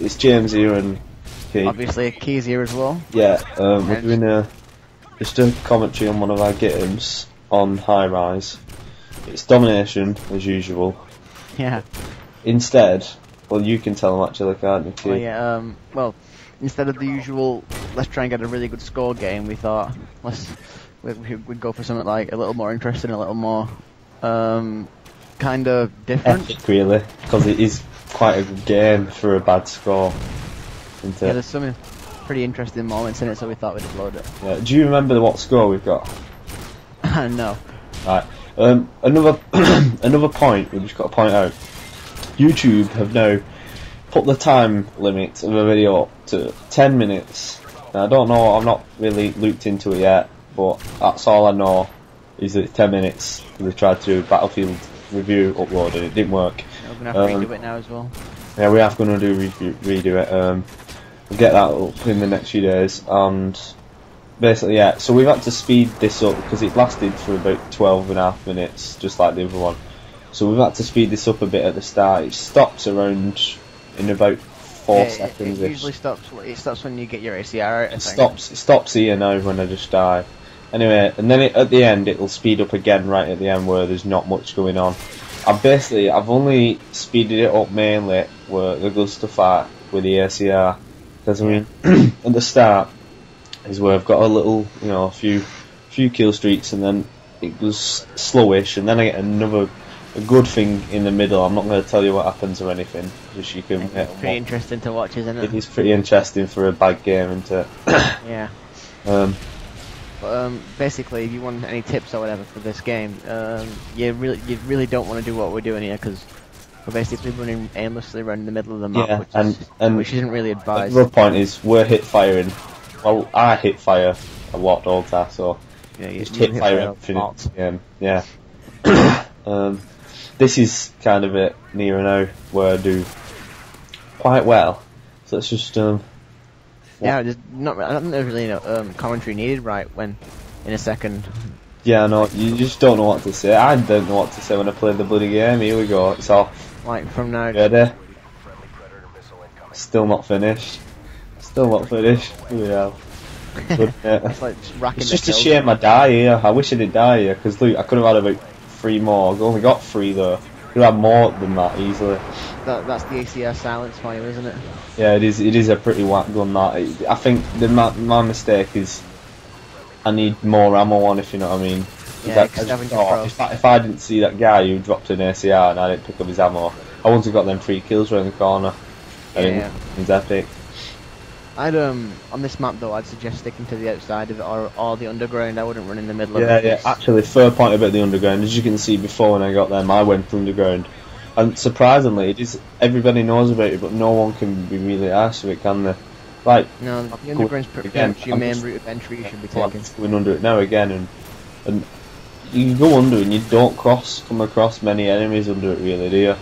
It's James here and Keith. Obviously, Key's here as well. Yeah, we're doing just a commentary on one of our games on Highrise. It's domination as usual. Yeah. Instead, well, you can tell them actually, can't you, Keith? Oh yeah. Well, instead of the usual, let's try and get a really good score game. We thought we'd go for something like a little more interesting, a little more kind of different. Epic, really, because it is quite a good game for a bad score. Isn't it? Yeah, there's some pretty interesting moments in it, so we thought we'd upload it. Yeah. Do you remember what score we've got? No. Right. Another point we just got to point out. YouTube have now put the time limit of a video up to 10 minutes. Now, I don't know, I've not really looked into it yet, but that's all I know is that it's 10 minutes. They tried to do a Battlefield review upload and it didn't work. Yeah, we're going to have to redo it now as well. Yeah, we are going to redo it. We'll get that up in the next few days, and basically, yeah, so we've had to speed this up because it lasted for about 12.5 minutes, just like the other one. So we've had to speed this up a bit at the start. It stops around in about 4 seconds. It usually stops. It stops when you get your ACR out. It stops here now when I just die. Anyway, and then at the end it'll speed up again right at the end where there's not much going on. I've only speeded it up mainly where the good stuff are with the ACR. Because I mean, at the start is where I've got a little, you know, a few kill streaks, and then it goes slowish, and then I get a good thing in the middle. I'm not going to tell you what happens or anything, just you can. It's pretty interesting to watch, isn't it? It is pretty interesting for a bad game, isn't it? Yeah. Basically, if you want any tips or whatever for this game, you really don't want to do what we're doing here, because we're basically running aimlessly around the middle of the map, which isn't really advised. The point is, we're hit firing. Well, I hit fire a lot, don't I? So yeah, you just hit fire everything. Yeah. This is kind of it near now where I do quite well. So let's just yeah, there's not. I don't think there's really no commentary needed right when in a second. Yeah, no, you just don't know what to say. I don't know what to say when I play the bloody game. Here we go. It's off. Like from now. Ready? Still not finished. Still not finished. Yeah. But, it's like just racking. It's just a shame I die here. I wish I did die here because look, I could have had about 3 more. I only got 3 though. Could have had more than that easily. That's the ACR silence for you, isn't it? Yeah, it is. It is a pretty whack gun. That I think my mistake is I need more ammo on, if you know what I mean. Yeah, if I didn't see that guy who dropped an ACR and I didn't pick up his ammo, I wouldn't have got them 3 kills around the corner. Yeah. It's epic. I'd on this map though, I'd suggest sticking to the outside of it or the underground. I wouldn't run in the middle of it. Yeah. Actually, fair point about the underground. As you can see before when I got them, I went for underground, and surprisingly, it is everybody knows about it, but no one can be really arsed with it, can they? Like, no, the underground's pretty much your main route of entry. You should be taking. I'm going under it now again, and you go under and you don't come across many enemies under it, really, do you?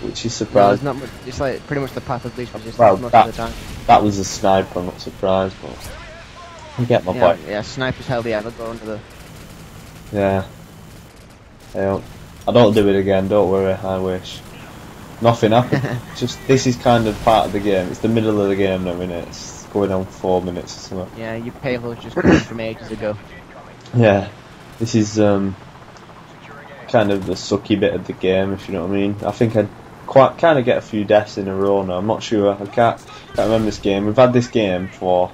Which is surprising. No, it's like pretty much the path of least resistance most of the time. That was a sniper, I'm not surprised, but you get my point. Yeah, snipers hardly ever go under the... Yeah. I don't do it again, don't worry, I wish. Nothing happened. Just, this is kind of part of the game. It's the middle of the game now, isn't it? It's going on 4 minutes or something. Yeah, your payload's just coming from ages ago. Yeah. This is kind of the sucky bit of the game, if you know what I mean. I think I'd kind of get a few deaths in a row now. I'm not sure. I can't remember this game. We've had this game for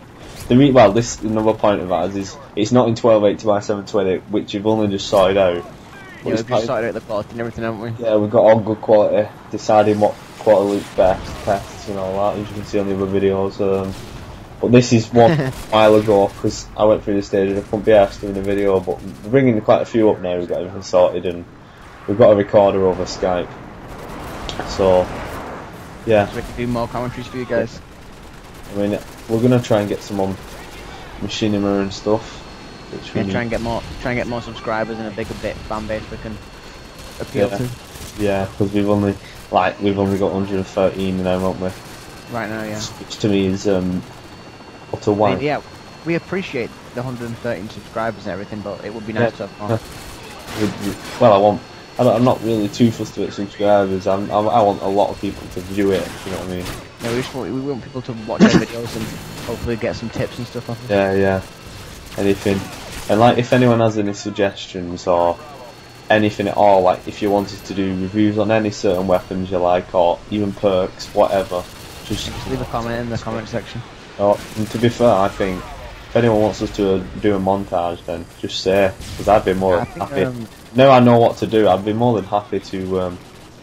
this another point of ours is it's not in 1280 by 720, which we've only just sorted out. Yeah, we've just sorted out the quality and everything, haven't we? Yeah, we've got all good quality, deciding what quality looks best, tests and all that, as you can see on the other videos. But this is one while ago because I went through the stage and I couldn't be asked doing a video. But we're bringing quite a few up now. We've got everything sorted and we've got a recorder over Skype. So, yeah. So we can do more commentaries for you guys. I mean, we're gonna try and get some on machinima and stuff. Yeah, try and get more subscribers and a bigger fan base we can appeal to. Yeah, because we've only got 113 now, haven't we? Right now, yeah. Which to me is utter wank. Yeah, we appreciate the 113 subscribers and everything, but it would be nice to have more. Well, I'm not really too fussed about subscribers. I want a lot of people to view it. You know what I mean? Yeah, we want people to watch our videos and hopefully get some tips and stuff off it. Yeah. Anything. And like, if anyone has any suggestions or anything at all, like if you wanted to do reviews on any certain weapons you like, or even perks, whatever, just leave a comment in the comment section. Oh, and to be fair, I think if anyone wants us to do a montage, then just say, because I'd be more than happy. Now I know what to do, I'd be more than happy to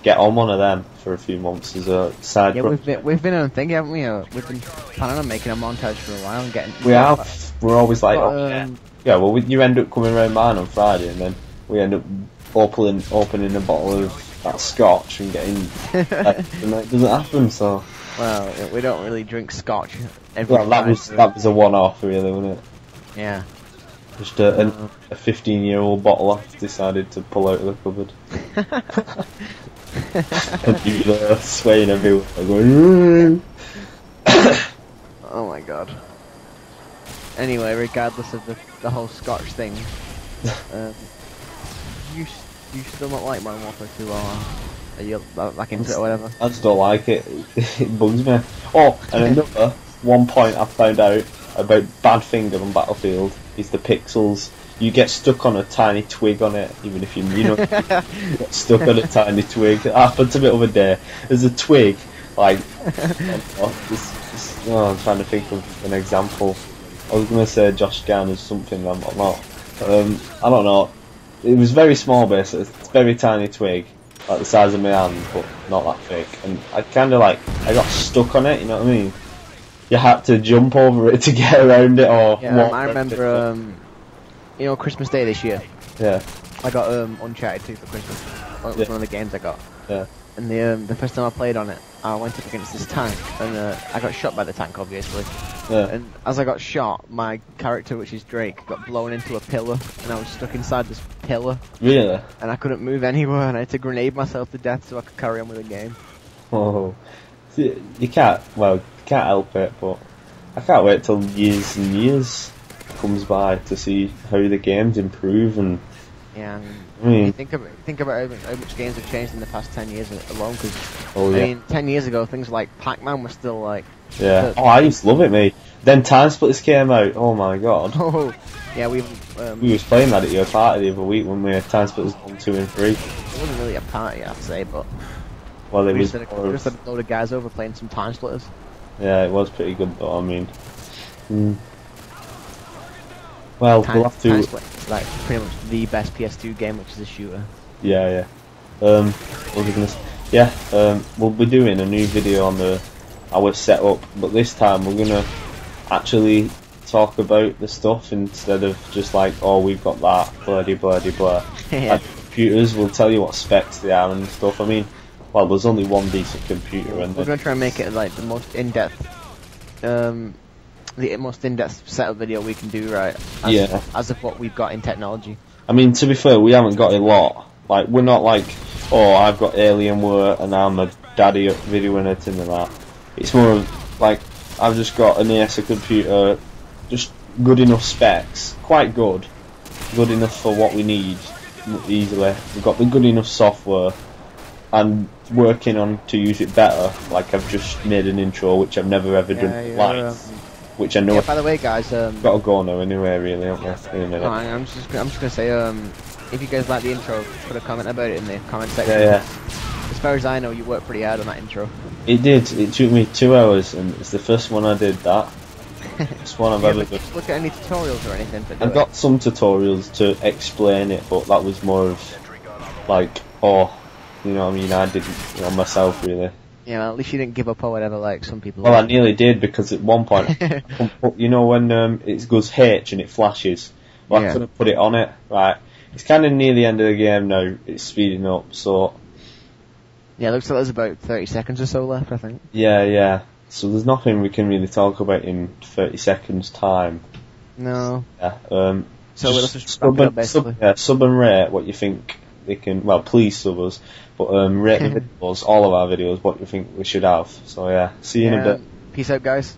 get on one of them for a few months as a side project. Yeah, we've been on thinking, haven't we? We've been planning on making a montage for a while and getting. We have. We're always like, yeah. Well, you end up coming around mine on Friday, and then we end up opening a bottle of that scotch and getting, and that doesn't happen. So. Well, we don't really drink scotch. That was a one-off, really, wasn't it? Yeah. Just a 15-year-old bottle I've decided to pull out of the cupboard. And you were swaying everywhere, going. Oh my god. Anyway, regardless of the whole scotch thing, you still not like Modern Warfare 2, or are you back into it or whatever? I just don't like it. It bugs me. Oh, and another one point I found out about Badfinger on Battlefield is the pixels. You get stuck on a tiny twig on it, even if you get stuck on a tiny twig. It happened to me the other day. There's a twig, like, I'm trying to think of an example. I was going to say Josh Garner's something, I'm not. I don't know. It was very small, basically. It's a very tiny twig, like the size of my hand, but not that thick. And I kind of I got stuck on it, you know what I mean? You had to jump over it to get around it, or I remember, Christmas Day this year. Yeah. I got Uncharted 2 for Christmas. It was one of the games I got. Yeah. And the first time I played on it, I went up against this tank, and I got shot by the tank, obviously. Yeah. And as I got shot, my character, which is Drake, got blown into a pillar, and I was stuck inside this pillar. Really? And I couldn't move anywhere, and I had to grenade myself to death so I could carry on with the game. Oh. See, you can't help it, but I can't wait till years and years comes by to see how the games improve. And yeah, I mean, think about how much games have changed in the past 10 years alone. Because I mean, 10 years ago, things like Pac-Man were still like. Yeah. I used to love it, mate. Then Time Splitters came out. Oh my god. Oh, yeah, we was playing that at your party the other week when we had Time Splitters 1, 2, and 3. It wasn't really a party, I'd say, but. Well, it was. Just had a load of guys over playing some Time Splitters. Yeah, it was pretty good, though. I mean. Well, we'll have to. Time Splitters, like pretty much the best PS2 game, which is a shooter. Yeah. What was I gonna say? We'll be doing a new video on our setup, but this time we're gonna actually talk about the stuff instead of just like, oh, we've got that, blah blah. Yeah. Computers, we'll tell you what specs they are and stuff. I mean, well, there's only one decent computer, and we're gonna try and make it like the most in-depth, setup video we can do, right? As of what we've got in technology. I mean, to be fair, we haven't got a lot. Like, we're not like, oh, I've got Alienware and I'm a daddy at video editing and that. It's more of, like, I've just got an ASA computer, just good enough specs, quite good enough for what we need easily. We've got the good enough software, and working on to use it better. Like, I've just made an intro, which I've never ever done live, which I know. Yeah, by the way, guys, got to go now anyway, really, haven't we? In a minute. I'm just gonna say, if you guys like the intro, put a comment about it in the comment section. Yeah. As far as I know, you worked pretty hard on that intro. It did. It took me 2 hours, and it's the first one I did that. First one I've ever done. Look at any tutorials or anything? I've got some tutorials to explain it, but that was more of like, you know what I mean? I didn't, myself really. Yeah, well, at least you didn't give up or whatever, like some people. Well, I nearly did, because at one point, you know when it goes H and it flashes. Well, I couldn't put it on it. Right, it's kind of near the end of the game now. It's speeding up, so. Yeah, it looks like there's about 30 seconds or so left, I think. Yeah. So there's nothing we can really talk about in 30 seconds time. No. Yeah. So let's just wrap it up, basically. Sub and rate what you think they can. Well, please sub us, but rate the videos, all of our videos, what you think we should have. So yeah, see you in a bit. Peace out, guys.